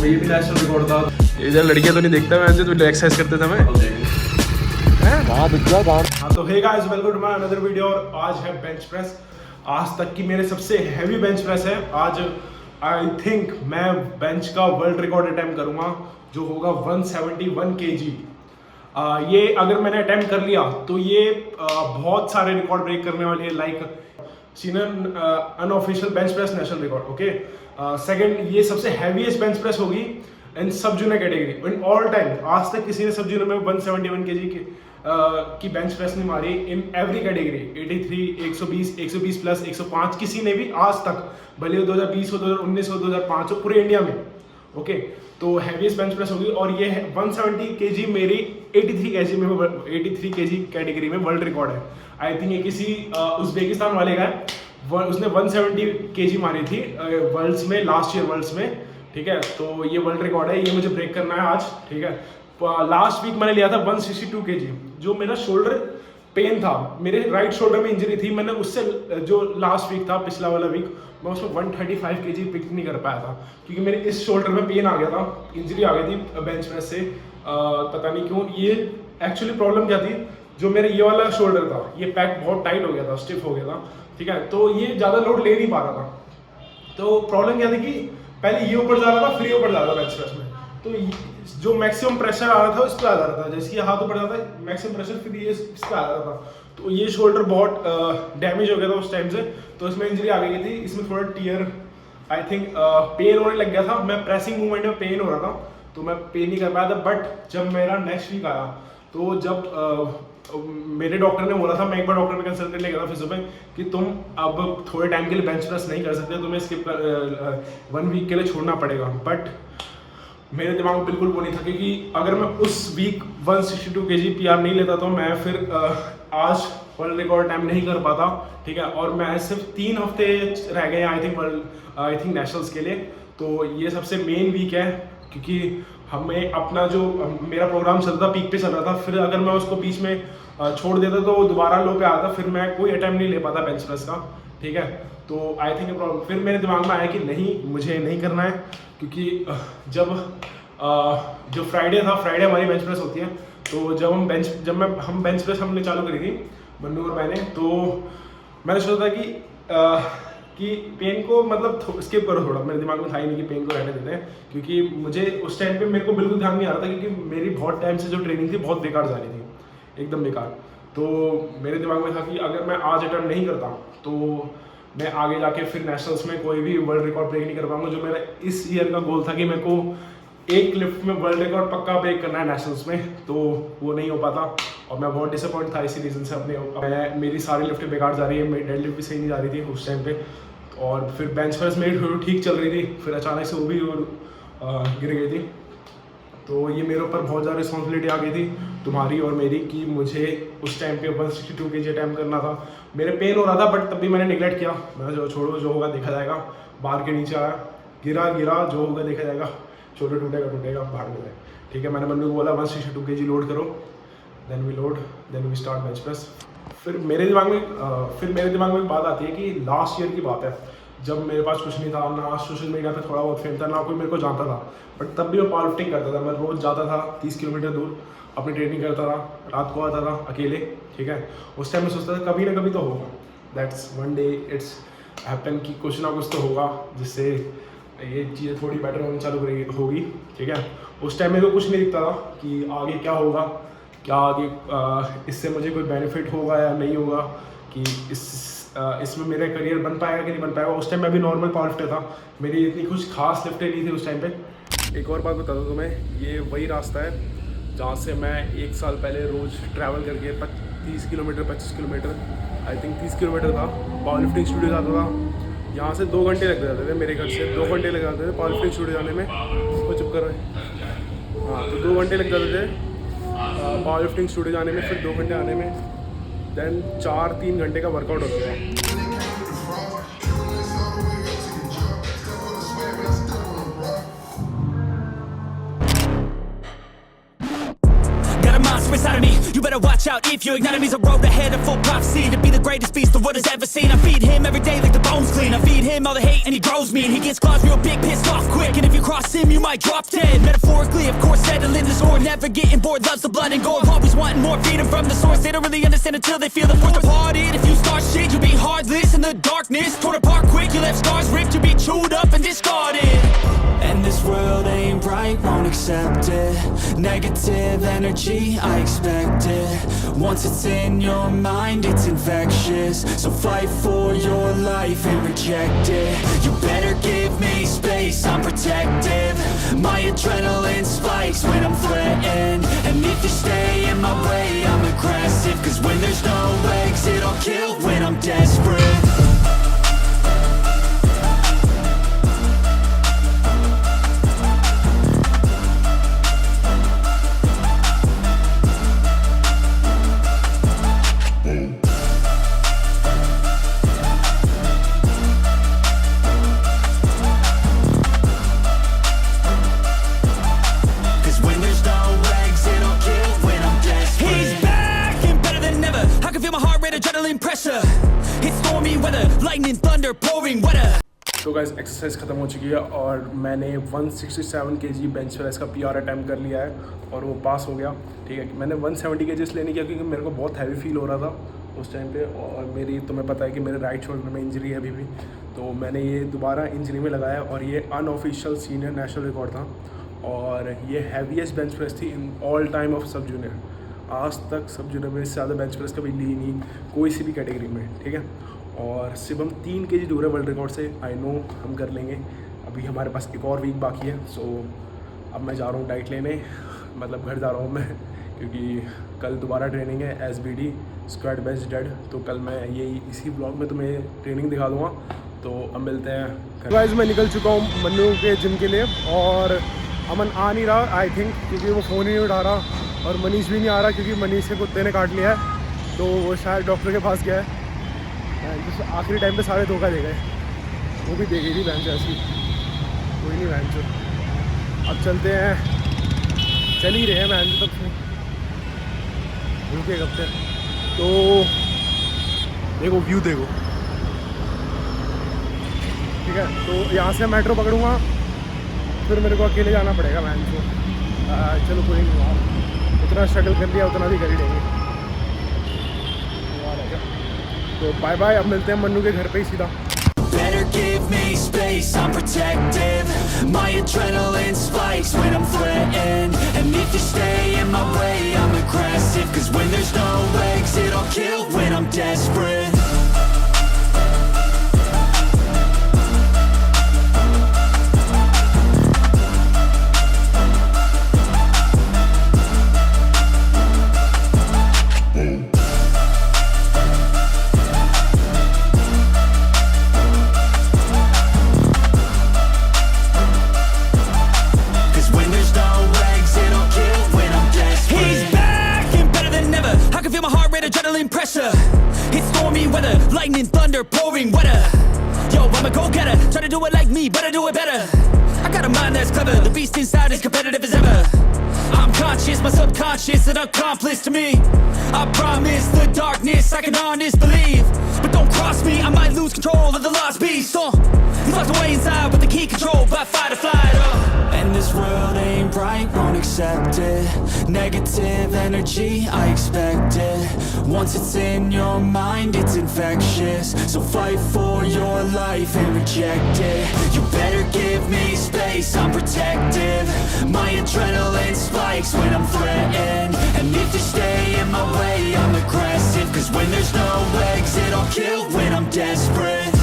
ये भी national record था। इधर लड़कियां तो नहीं देखता मैं, तो एक्सरसाइज करते थे मैं। हाँ तो hey guys, welcome to my another video. और आज है बेंच प्रेस। आज तक की मेरे सबसे हैवी बेंच प्रेस है। आज आई थिंक मैं बेंच का वर्ल्ड रिकॉर्ड अटेम्प्ट करूंगा, जो होगा 171 kg। ये अगर मैंने अटेम्प्ट कर लिया तो ये बहुत सारे रिकॉर्ड ब्रेक करने वाले हैं, like senior unofficial bench press national record. Okay, second, ये सबसे हैवीएस्ट बेंच प्रेस होगी in sub junior category in all time. आज तक किसी ने सब जूनियर में 171 kg की बेंच प्रेस नहीं मारी इन एवरी कैटेगरी। 83, 120, 120 प्लस, 105 किसी ने भी आज तक, भले 2020 हो, 2019 हो, 2005 हो, पूरे इंडिया में। ओके, तो हैवीएस्ट बेंच प्रेस होगी। और ये है 170 kg मेरी 83 kg कैटेगरी में वर्ल्ड रिकॉर्ड है। आई थिंक ये किसी उज्बेकिस्तान वाले का है। उसने 170 kg मारी थी वर्ल्ड्स में, लास्ट ईयर वर्ल्ड्स में। ठीक है, तो ये वर्ल्ड रिकॉर्ड है, ये मुझे ब्रेक करना है आज। ठीक है, लास्ट वीक मैंने लिया था 162 kg। जो मेरा शोल्डर पेन था, मेरे राइट शोल्डर में इंजरी थी, मैंने उससे जो लास्ट वीक था, पिछला वाला वीक, मैं उसमें 135 kg पिक नहीं कर पाया था, क्योंकि मेरे इस शोल्डर में पेन आ गया था, इंजरी आ गई थी बेंच प्रेस से। पता नहीं क्यों। ये एक्चुअली प्रॉब्लम क्या थी, जो मेरा ये वाला शोल्डर था, ये पैक बहुत टाइट हो गया था, स्टिफ हो गया था। ठीक है, तो ये ज़्यादा लोड ले नहीं पा रहा था। तो प्रॉब्लम क्या थी कि पहले ये ऊपर जा रहा था, फिर ये ऊपर जा रहा था बेंच प्रेस में। तो जो मैक्सिमम प्रेशर आ रहा था उस पर आ जा रहा था, जैसे ये हाथ ऊपर जाता है मैक्सिमम प्रेशर, फिर ये इस पर आ रहा था। तो ये शोल्डर बहुत डैमेज हो गया था उस टाइम से, तो इसमें इंजरी आ गई थी। इसमें थोड़ा टीयर, आई थिंक पेन होने लग गया था। मैं प्रेसिंग मूवमेंट में पेन हो रहा था, तो मैं पेन नहीं कर पाया था। बट जब मेरा नेक्स्ट वीक आया, तो जब मेरे डॉक्टर ने बोला था, मैं एक बार डॉक्टर में कंसल्ट करने गया था फिजियो में, कि तुम अब थोड़े टाइम के लिए बेंच प्रेस नहीं कर सकते, तुम्हें स्किप कर 1 वीक के लिए छोड़ना पड़ेगा। बट मेरे दिमाग में बिल्कुल वो नहीं था, क्योंकि अगर मैं उस वीक 162 kg PR नहीं लेता तो मैं फिर आज वर्ल्ड रिकॉर्ड टाइम नहीं कर पाता। ठीक है, और मैं सिर्फ 3 हफ्ते रह गए आई थिंक नेशनल्स के लिए। तो ये सबसे मेन वीक है, क्योंकि हमें अपना जो मेरा प्रोग्राम चल रहा था, पीक पे चल रहा था, फिर अगर मैं उसको बीच में छोड़ देता तो दोबारा लो पे आता, फिर मैं कोई अटेम्प्ट नहीं ले पाता बेंच प्रेस का। ठीक है, तो आई थिंक प्रॉब्लम फिर मेरे दिमाग में आया कि नहीं, मुझे नहीं करना है, क्योंकि जब जो फ्राइडे था, फ्राइडे हमारी बेंच प्रेस होती है। तो जब हम बेंच प्रेस हमने चालू करी थी, बन्नू और मैंने, तो मैंने सोचा था कि पेन को मतलब स्किप करो थोड़ा। मेरे दिमाग में था ही नहीं कि पेन को रहने देते हैं, क्योंकि मुझे उस टाइम पे मेरे को बिल्कुल ध्यान नहीं आ रहा था, क्योंकि मेरी बहुत टाइम से जो ट्रेनिंग थी बहुत बेकार जा रही थी, एकदम बेकार। तो मेरे दिमाग में था कि अगर मैं आज अटेम्प्ट नहीं करता तो मैं आगे जाके फिर नेशनल्स में कोई भी वर्ल्ड रिकॉर्ड ब्रेक नहीं कर पाऊंगा। जो मेरा इस ईयर का गोल था कि मेरे को एक लिफ्ट में वर्ल्ड रिकॉर्ड पक्का ब्रेक करना है नेशनल्स में, तो वो नहीं हो पाता। और मैं बहुत डिसअपॉइंट था इसी रीज़न से। मेरी सारी लिफ्टें बेकार जा रही है, मेरी डेड लिफ्ट भी सही नहीं जा रही थी उस टाइम पे। और फिर बेंच प्रेस मेरी ठीक चल रही थी, फिर अचानक से वो भी गिर गई थी। तो ये मेरे ऊपर बहुत ज़्यादा रिस्पॉन्सिबिलिटी आ गई थी, तुम्हारी और मेरी, कि मुझे उस टाइम पे 162 kg अटैम्प्ट करना था। मेरे पेन हो रहा था, बट तब भी मैंने निगलेक्ट किया। मैं जो छोड़ो, जो होगा देखा जाएगा। बार के नीचे आया, गिरा, जो होगा देखा जाएगा, शोल्डर टूटेगा, भाग में। ठीक है, मैंने मन्नू को बोला 162 kg लोड करो, then we start bench press. फिर मेरे दिमाग में एक बात आती है कि लास्ट ईयर की बात है, जब मेरे पास कुछ नहीं था, ना सोशल मीडिया पे थोड़ा बहुत फेम था, ना कोई मेरे को जानता था, बट तब भी मैं पावर लिफ्टिंग करता था। मैं रोज़ जाता था 30 किलोमीटर दूर, अपनी ट्रेनिंग करता था, रात को आता था अकेले। ठीक है, उस टाइम में सोचता था कभी ना कभी तो होगा, that's one day it's happen, कि कुछ ना कुछ तो होगा जिससे ये चीज़ें थोड़ी बेटर होनी चालू होगी। ठीक है, उस टाइम मेरे को कुछ नहीं दिखता था कि आगे क्या होगा, क्या आगे इससे मुझे कोई बेनिफिट होगा या नहीं होगा, कि इसमें मेरा करियर बन पाएगा कि नहीं बन पाएगा। उस टाइम मैं भी नॉर्मल पावर लिफ्टर था, मेरी इतनी कुछ खास लिफ्टें नहीं थी उस टाइम पे। एक और बात बता दूँ तुम्हें, ये वही रास्ता है जहाँ से मैं 1 साल पहले रोज़ ट्रैवल करके 25 किलोमीटर आई थिंक 30 किलोमीटर था, पावर लिफ्टिंग स्टूडियो जाता था। यहाँ से 2 घंटे लग जाते थे, मेरे घर से 2 घंटे लग जाते थे पावर लिफ्टिंग स्टूडियो जाने में। वो चुप कर रहे हैं। हाँ, तो 2 घंटे लग जाते थे पावर लिफ्टिंग स्टूडियो जाने में, फिर 2 घंटे आने में, देन 4-3 घंटे का वर्कआउट होता है। Got a monster inside of me, you better better watch out if your enemy's a road ahead of full prophecy to be the greatest beast the world has ever seen. I feed him every day like the bones clean. I feed him all the hate and he grows me, and he gets claws real big, pissed off quick. And if you cross him, you might drop dead. Metaphorically, of course, settling the score, never getting bored, loves the blood and gore. Always wanting more, feed him from the source. They don't really understand until they feel the force. Departed, if you start shit, you'll be heartless in the darkness. Torn apart quick, you left scars ripped, you'll be chewed up and discarded. And this world ain't right, won't accept it. Negative energy, I expect it. Once it's in your mind, it's infectious. So fight for your life and reject it. You better give me space, I'm protective. My adrenaline spikes when I'm threatened. And if you stay in my way, I'm aggressive. Cause when there's no exit, I'll kill when I'm desperate. तो guys exercise ख़त्म हो चुकी है और मैंने 167 kg bench press का PR attempt कर लिया है और वो पास हो गया। ठीक है, मैंने 170 kg इसलिए नहीं किया क्योंकि मेरे को बहुत हैवी फील हो रहा था उस टाइम पे, और मेरी तुम्हें पता है कि मेरे राइट शोल्डर में इंजरी है अभी भी, तो मैंने ये दोबारा इंजरी में लगाया और ये अनऑफिशियल सीनियर नेशनल रिकॉर्ड था और ये हैवीएस्ट बेंच प्रेस थी इन ऑल टाइम ऑफ सब जूनियर। आज तक सब जूनियर में इससे ज़्यादा बेंच प्रेस कभी ली नहीं कोई सी भी कैटेगरी में। ठीक है, और सिर्फ हम 3 kg दूर है वर्ल्ड रिकॉर्ड से। आई नो हम कर लेंगे, अभी हमारे पास एक और वीक बाकी है। सो अब मैं जा रहा हूँ डाइट लेने, मतलब घर जा रहा हूँ मैं, क्योंकि कल दोबारा ट्रेनिंग है SBD स्क्वाट बेंच डेड। तो कल मैं यही इसी ब्लॉग में तुम्हें ट्रेनिंग दिखा दूँगा। तो अब मिलते हैं। गाइस मैं निकल चुका हूँ मन्नू के जिम के लिए और अमन आ नहीं रहा आई थिंक, क्योंकि वो फ़ोन ही नहीं उठा रहा, और मनीष भी नहीं आ रहा क्योंकि मनीष से कुत्ते ने काट लिया है, तो वो शायद डॉक्टर के पास गया है। आखिरी टाइम पे सारे धोखा दे गए, वो भी दे गई थी वैन से ऐसी। कोई नहीं वैन से, अब चलते हैं, चल ही रहे हैं वैन से तब रुके कब तक। तो देखो व्यू देखो, ठीक है, तो यहाँ से मेट्रो पकड़ूँगा, फिर मेरे को अकेले जाना पड़ेगा वैन को। चलो कोई नहीं यार, उतना स्ट्रगल कर लिया उतना भी कर ही लेंगे। तो बाय बाय, अब मिलते हैं मन्नू के घर पे ही सीधा। Better give me space, I'm protective. My adrenaline spikes when I'm threatened. And if you stay in my way, I'm aggressive. Cause when there's no exit, I'll kill when I'm desperate. It's stormy weather, lightning, thunder, pouring weather. Yo, I'm a go-getter, try to do it like me, but I do it better. I got a mind that's clever, the beast inside is competitive as ever. I'm conscious, my subconscious, an accomplice to me. I promise the darkness, I can honest believe. But don't cross me, I might lose control of the lost beast. He's locked away inside with the key control by fight or flight. And this world ain't right, won't accept it. Negative energy, I expect it. Once it's in your mind, it's infectious. So fight for your life and reject it. You better give me space, I'm protective. My adrenaline spikes when I'm threatened. And if you stay in my way, I'm aggressive. Cause when there's no exit, I'll kill when I'm desperate.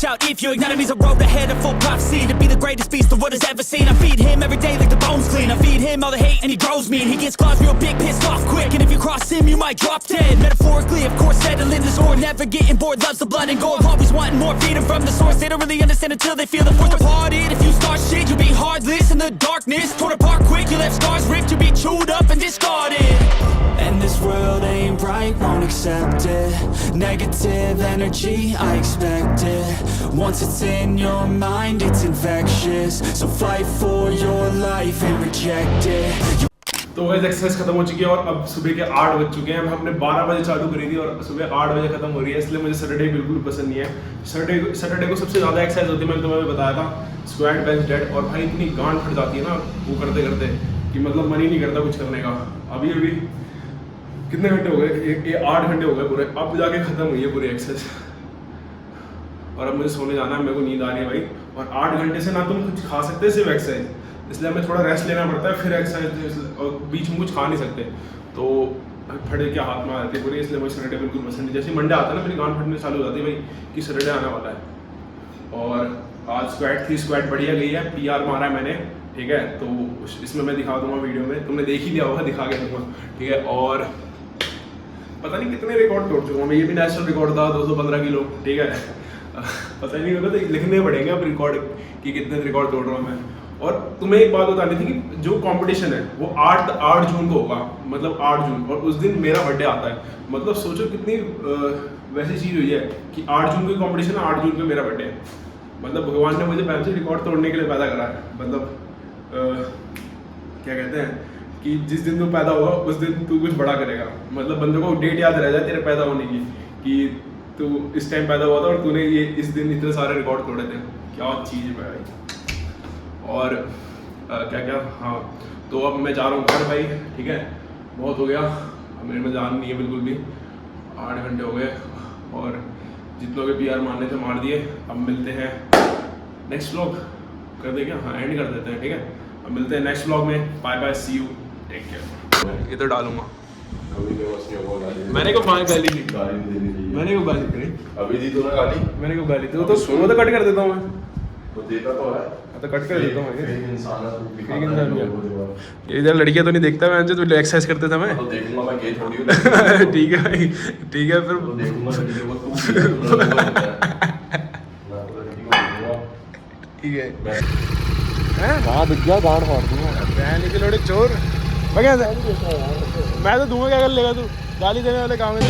out if you ignite him. He's a road ahead of full prophecy to be the greatest beast the world has ever seen. I feed him every day like the bones clean. I feed him all the hate and he grows me, and he gets claws real big, pissed off quick. And if you cross him, you might drop dead. Metaphorically, of course, settling the score, never getting bored, loves the blood and gore. Always wanting more, feed him from the source. They don't really understand until they feel the force departed. If you start shit, you'll be heartless in the darkness, torn apart quick. You left scars ripped, you'll be chewed up and discarded. And this world ain't right, won't accept it. Negative energy, I expect it. Once it's in your mind, it's infectious. So fight for your life and reject it. तो वैसे exercise खत्म हो चुकी है और अब सुबह के 8 बज चुके हैं। हमने 12 बजे चालू करी थी और सुबह 8 बजे खत्म हो रही है, इसलिए मुझे सैटरडे बिल्कुल पसंद नहीं है। सैटरडे को सबसे ज़्यादा एक्सरसाइज होती है, मैंने तुम्हें बताया था, स्क्वाट बेंच डेड। और भाई इतनी गांड फट जाती है ना वो करते करते कि मतलब मन ही नहीं करता कुछ करने का। अभी कितने घंटे हो गए? 8 घंटे हो गए पूरे, अब जाके ख़त्म हुई है पूरी एक्सरसाइज। और अब मुझे सोने जाना है, मेरे को नींद आ रही है भाई। और 8 घंटे से ना तुम कुछ खा सकते सिर्फ एक्सरसाइज, इसलिए हमें थोड़ा रेस्ट लेना पड़ता है, फिर एक्सरसाइज, और बीच में कुछ खा नहीं सकते तो फटे के हाथ में आ जाती है पूरी। इसलिए मुझे सैटरडे बिल्कुल पसंद नहीं। जैसे मंडे आता है ना मेरी गांड फटने चालू हो जाती है भाई कि सैटरडे आने वाला है। और आज स्क्वाट थी, स्क्वाट बढ़िया गई है, PR मारा है मैंने, ठीक है। तो इसमें मैं दिखा दूंगा वीडियो में, तुमने देख ही लिया होगा, दिखा के दूंगा, ठीक है। और पता नहीं कितने रिकॉर्ड तोड़ चुका हूँ, ये भी नेशनल रिकॉर्ड था 215 किलो, ठीक है। पता नहीं होगा तो लिखने पड़ेंगे अब रिकॉर्ड कि कितने रिकॉर्ड तोड़ रहा हूँ मैं। और तुम्हें एक बात बतानी थी कि जो कंपटीशन है वो 8 जून को होगा, मतलब 8 जून, और उस दिन मेरा बर्थडे आता है। मतलब सोचो कितनी वैसी चीज़ हुई है कि 8 जून को कंपटीशन है, 8 जून को मेरा बर्थडे है। मतलब भगवान ने मुझे पहले से रिकॉर्ड तोड़ने के लिए पैदा करा है। मतलब क्या कहते हैं कि जिस दिन तू पैदा होगा उस दिन तू कुछ बड़ा करेगा। मतलब बंदे को डेट याद रह जाए तेरे पैदा होने की कि तू इस टाइम पैदा हुआ था और तूने ये इस दिन इतने सारे रिकॉर्ड तोड़े थे। क्या चीज़ है भाई। और क्या क्या, हाँ, तो अब मैं जा रहा हूँ घर भाई, ठीक है। बहुत हो गया, अब मेरे में जान नहीं है बिल्कुल भी। 8 घंटे हो गए और जितनों के PR मारने थे मार दिए। अब मिलते हैं नेक्स्ट व्लॉग, कर दे क्या? हाँ, एंड कर देते हैं, ठीक है। अब मिलते हैं नेक्स्ट व्लॉग में। Bye bye, see you, take care. ये तो डालूंगा मैंने को गाली दी, मैंने को गाली करी, अभी दी तो ना गाली, मैंने को गाली दी तो सुनो तो कट कर देता हूँ मैं, तो देता तो है, तो कट कर देता हूँ। एक इंसान है, इधर लड़कियां तो नहीं देखता मैं, जो तो एक्सरसाइज करते थे मैं, तो देखूंगा मैं, ये थोड़ी ठीक है भाई, ठीक है फिर तो देखूंगा ठीक है। वहाँ दिख गया, गांड फाड़ दूंगा। बहन के लोड़े चोर, मैं क्या मैं तो दूंगा, क्या कर लेगा तू? गाली देने वाले काम है।